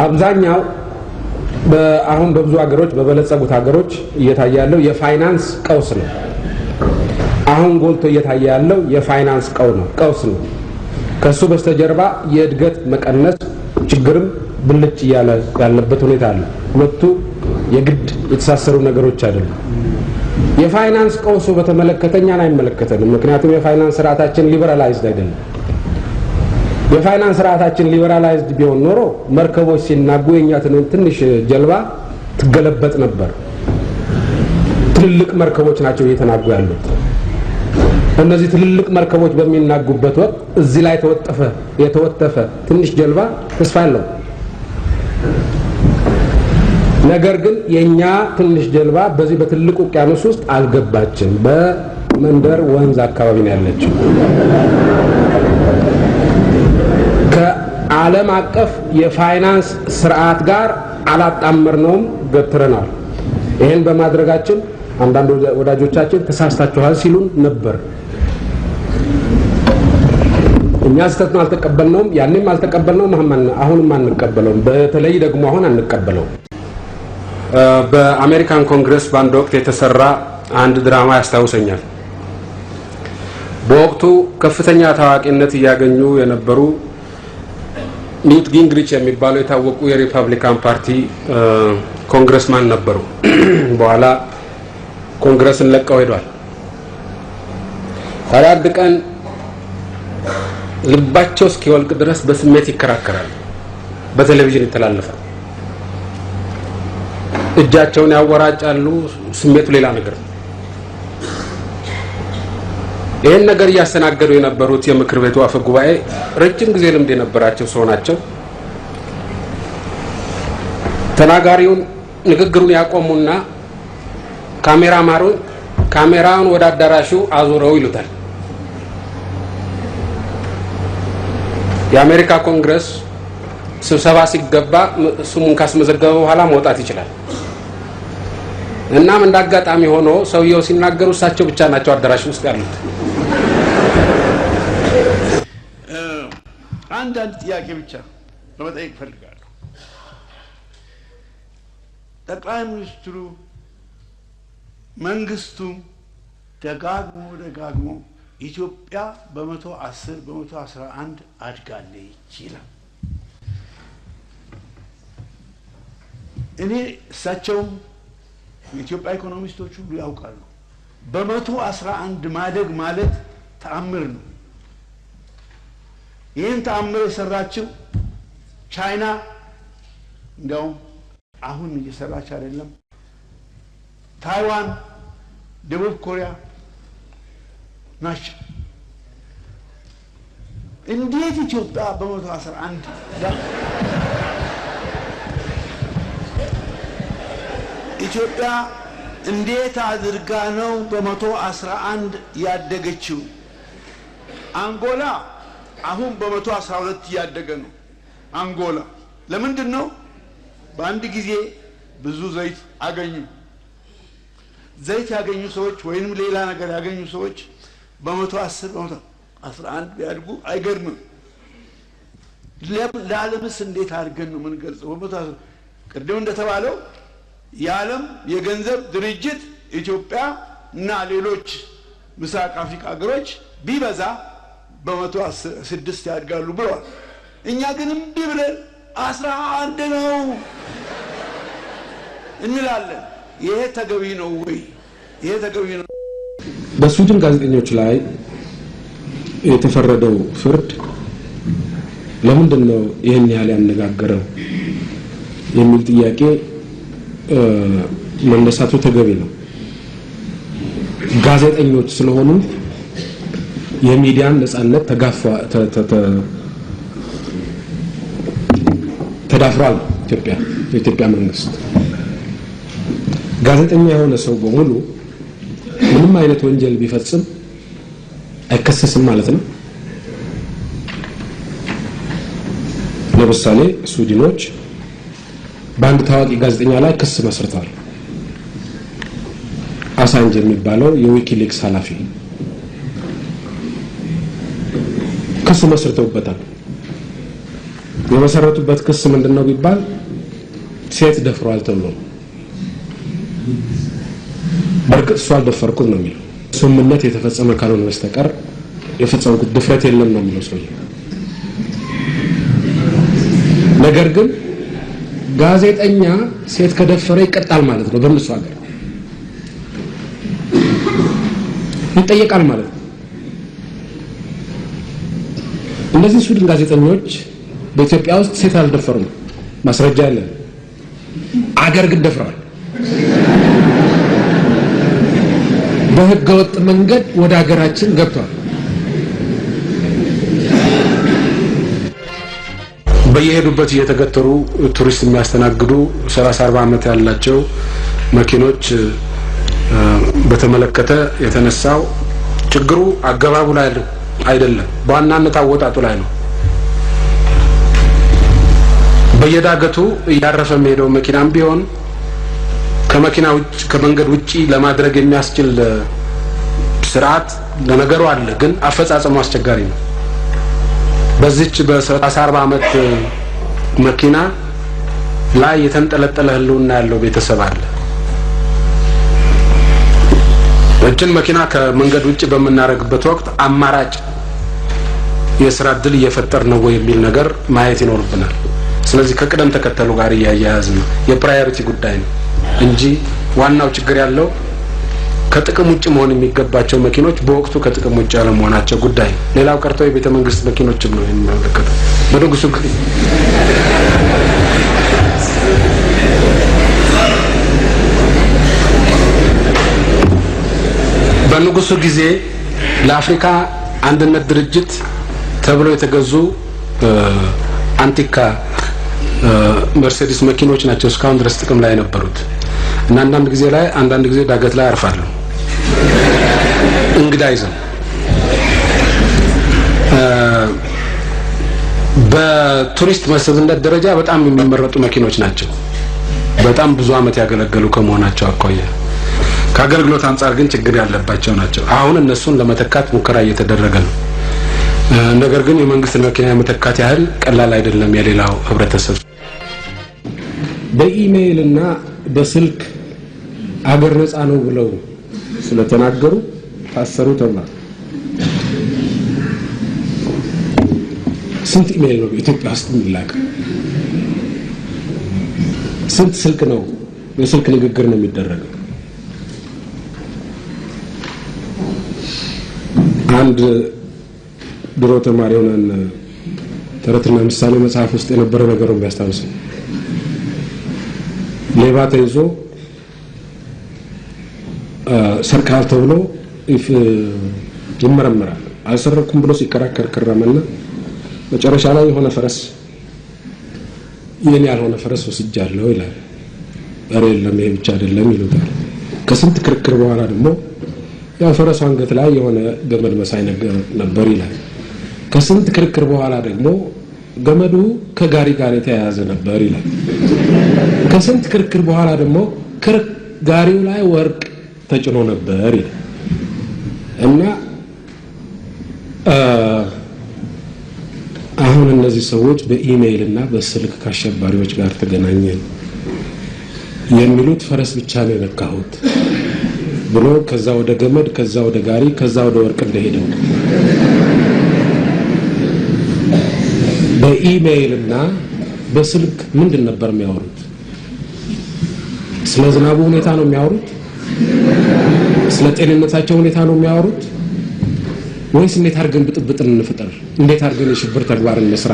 በአብዛኛው አሁን በብዙ ሀገሮች በበለጸጉት ሀገሮች እየታየ ያለው የፋይናንስ ቀውስ ነው። አሁን ጎልቶ እየታየ ያለው የፋይናንስ ቀውስ ነው። ከሱ በስተጀርባ የእድገት መቀነስ ችግርም ብልጭ ያለበት ሁኔታ አለ። ሁለቱ የግድ የተሳሰሩ ነገሮች አይደሉም። የፋይናንስ ቀውሱ በተመለከተኛን አይመለከተንም። ምክንያቱም የፋይናንስ ስርዓታችን ሊበራላይዝድ አይደለም። የፋይናንስ ስርዓታችን ሊበራላይዝድ ቢሆን ኖሮ መርከቦች ሲናጉ የኛ ትንሽ ጀልባ ትገለበጥ ነበር። ትልልቅ መርከቦች ናቸው እየተናጉ ያሉት። እነዚህ ትልልቅ መርከቦች በሚናጉበት ወቅት እዚህ ላይ የተወጠፈ ትንሽ ጀልባ ተስፋ አለው። ነገር ግን የኛ ትንሽ ጀልባ በዚህ በትልቁ ውቅያኖስ ውስጥ አልገባችም። በመንደር ወንዝ አካባቢ ነው ያለችው። ከዓለም አቀፍ የፋይናንስ ስርዓት ጋር አላጣመርነውም፣ ገትረናል። ይሄን በማድረጋችን አንዳንድ ወዳጆቻችን ተሳስታችኋል ሲሉን ነበር። እኛ ስተትን አልተቀበልነውም፣ ያንንም አልተቀበልነውም፣ አሁንም አንቀበለውም። በተለይ ደግሞ አሁን አንቀበለውም። በአሜሪካን ኮንግረስ በአንድ ወቅት የተሰራ አንድ ድራማ ያስታውሰኛል። በወቅቱ ከፍተኛ ታዋቂነት እያገኙ የነበሩ ኒውት ጊንግሪች የሚባሉ የታወቁ የሪፐብሊካን ፓርቲ ኮንግረስማን ነበሩ። በኋላ ኮንግረስን ለቀው ሄዷል። ታዲያ አንድ ቀን ልባቸው እስኪወልቅ ድረስ በስሜት ይከራከራሉ። በቴሌቪዥን ይተላለፋል። እጃቸውን ያወራጫሉ። ስሜቱ ሌላ ነገር ነው። ይህን ነገር እያስተናገዱ የነበሩት የምክር ቤቱ አፈ ጉባኤ ረጅም ጊዜ ልምድ የነበራቸው ሰው ናቸው። ተናጋሪውን ንግግሩን ያቆሙና ካሜራውን ወደ አዳራሹ አዙረው ይሉታል። የአሜሪካ ኮንግረስ ስብሰባ ሲገባ ስሙን ካስመዘገበ በኋላ መውጣት ይችላል። እናም እንዳጋጣሚ ሆኖ ሰውየው ሲናገሩ እሳቸው ብቻ ናቸው አዳራሽ ውስጥ ያሉት። አንዳንድ ጥያቄ ብቻ ለመጠየቅ ፈልጋለሁ። ጠቅላይ ሚኒስትሩ መንግስቱ ደጋግሞ ኢትዮጵያ በ110 በ111 አድጋለች ይላል። እኔ እሳቸውም የኢትዮጵያ ኢኮኖሚስቶች ሁሉ ያውቃሉ። በ111 ማደግ ማለት ተአምር ነው። ይህን ተአምር የሰራችው ቻይና እንደውም አሁን እየሰራች አይደለም፣ ታይዋን፣ ደቡብ ኮሪያ ናቸው። እንዴት ኢትዮጵያ በ111 ኢትዮጵያ እንዴት አድርጋ ነው በ111 ያደገችው? አንጎላ አሁን በ112 ያደገ ነው። አንጎላ ለምንድን ነው? በአንድ ጊዜ ብዙ ዘይት አገኙ። ዘይት ያገኙ ሰዎች ወይንም ሌላ ነገር ያገኙ ሰዎች በ110 በ111 ቢያድጉ አይገርምም። ለዓለምስ እንዴት አድርገን ነው የምንገልጸው? ቅድም እንደተባለው የዓለም የገንዘብ ድርጅት ኢትዮጵያ እና ሌሎች ምስራቅ አፍሪካ ሀገሮች ቢበዛ በ106 ያድጋሉ ብለዋል። እኛ ግን እምቢ ብለን 11 ነው እንላለን። ይሄ ተገቢ ነው ወይ? ይሄ ተገቢ ነው? በስዊድን ጋዜጠኞች ላይ የተፈረደው ፍርድ ለምንድን ነው ይሄን ያህል ያነጋገረው የሚል ጥያቄ መነሳቱ ተገቢ ነው። ጋዜጠኞች ስለሆኑ የሚዲያን ነጻነት ተዳፍሯል የኢትዮጵያ መንግስት። ጋዜጠኛ የሆነ ሰው በሙሉ ምንም አይነት ወንጀል ቢፈጽም አይከሰስም ማለት ነው። ለምሳሌ ስዊድኖች በአንድ ታዋቂ ጋዜጠኛ ላይ ክስ መስርተዋል። አሳንጅ የሚባለው የዊኪሊክስ ኃላፊ ክስ መስርተውበታል። የመሰረቱበት ክስ ምንድነው ቢባል ሴት ደፍሯል ተብሎ በርግጥ እሱ አልደፈርኩም ነው የሚለው። ስምምነት የተፈጸመ ካልሆነ በስተቀር የፈጸመው ድፍረት የለም ነው የሚለው ሰው። ነገር ግን ጋዜጠኛ ሴት ከደፈረ ይቀጣል ማለት ነው። በእነሱ ሀገር ይጠየቃል ማለት ነው። እነዚህ ሱዳን ጋዜጠኞች በኢትዮጵያ ውስጥ ሴት አልደፈሩም፣ ማስረጃ የለም። አገር ግን ደፍረዋል። በህገወጥ መንገድ ወደ ሀገራችን ገብቷል። በየሄዱበት እየተገተሩ ቱሪስት የሚያስተናግዱ 30-40 ዓመት ያላቸው መኪኖች በተመለከተ የተነሳው ችግሩ አገባቡ ላይ አይደለም፣ በዋናነት አወጣጡ ላይ ነው። በየዳገቱ እያረፈ የሚሄደው መኪናም ቢሆን ከመኪና ውጭ ከመንገድ ውጪ ለማድረግ የሚያስችል ስርዓት ለነገሩ አለ፣ ግን አፈጻጸሙ አስቸጋሪ ነው። በዚች በ30-40 ዓመት መኪና ላይ የተንጠለጠለ ህልውና ያለው ቤተሰብ አለ። እችን መኪና ከመንገድ ውጪ በመናረግበት ወቅት አማራጭ የስራ እድል እየፈጠር ነው ወይ የሚል ነገር ማየት ይኖርብናል። ስለዚህ ከቅደም ተከተሉ ጋር እያያያዝ ነው፣ የፕራዮሪቲ ጉዳይ ነው እንጂ ዋናው ችግር ያለው ከጥቅም ውጭ መሆን የሚገባቸው መኪኖች በወቅቱ ከጥቅም ውጭ ያለ መሆናቸው ጉዳይ። ሌላው ቀርቶ የቤተ መንግስት መኪኖችም ነው የሚመለከተው። በንጉሱ ጊዜ ለአፍሪካ አንድነት ድርጅት ተብሎ የተገዙ አንቲካ መርሴዲስ መኪኖች ናቸው እስካሁን ድረስ ጥቅም ላይ የነበሩት እና አንዳንድ ጊዜ ዳገት ላይ ያርፋሉ እንግዳ ይዘው። በቱሪስት መስህብነት ደረጃ በጣም የሚመረጡ መኪኖች ናቸው። በጣም ብዙ አመት ያገለገሉ ከመሆናቸው አኳያ ከአገልግሎት አንጻር ግን ችግር ያለባቸው ናቸው። አሁን እነሱን ለመተካት ሙከራ እየተደረገ ነው። ነገር ግን የመንግስት መኪና መተካት ያህል ቀላል አይደለም። የሌላው ህብረተሰብ በኢሜይል እና በስልክ አገር ነፃ ነው ብለው ስለተናገሩ ታሰሩ ተባለ። ስንት ኢሜይል ነው ኢትዮጵያ ውስጥ የሚላከው? ስንት ስልክ ነው የስልክ ንግግር ነው የሚደረገው? አንድ ድሮ ተማሪ ሆነን ተረትና ምሳሌ መጽሐፍ ውስጥ የነበረ ነገር ነው የሚያስታውሰው። ሌባ ተይዞ ሰርቃል ተብሎ ይመረመራል። አልሰረኩም ብሎ ሲከራከር ከረመና መጨረሻ ላይ የሆነ ፈረስ የኔ ያልሆነ ፈረስ ወስጃለሁ ይላል። ኧረ የለም ይሄ ብቻ አይደለም ይሉታል። ከስንት ክርክር በኋላ ደግሞ ያው ፈረሱ አንገት ላይ የሆነ ገመድ መሳይ ነገር ነበር ይላል። ከስንት ክርክር በኋላ ደግሞ ገመዱ ከጋሪ ጋር የተያያዘ ነበር ይላል። ከስንት ክርክር በኋላ ደግሞ ጋሪው ላይ ወርቅ ተጭኖ ነበር ይላል። እና አሁን እነዚህ ሰዎች በኢሜይል እና በስልክ ከአሸባሪዎች ጋር ተገናኘን የሚሉት ፈረስ ብቻ ነው የነካሁት ብሎ ከዛ ወደ ገመድ፣ ከዛ ወደ ጋሪ፣ ከዛ ወደ ወርቅ እንደሄደው በኢሜይል እና በስልክ ምንድን ነበር የሚያወሩት? ስለ ዝናቡ ሁኔታ ነው የሚያወሩት? ስለ ጤንነታቸው ሁኔታ ነው የሚያወሩት? ወይስ እንዴት አድርገን ብጥብጥን እንፍጠር፣ እንዴት አድርገን የሽብር ተግባርን እንስራ?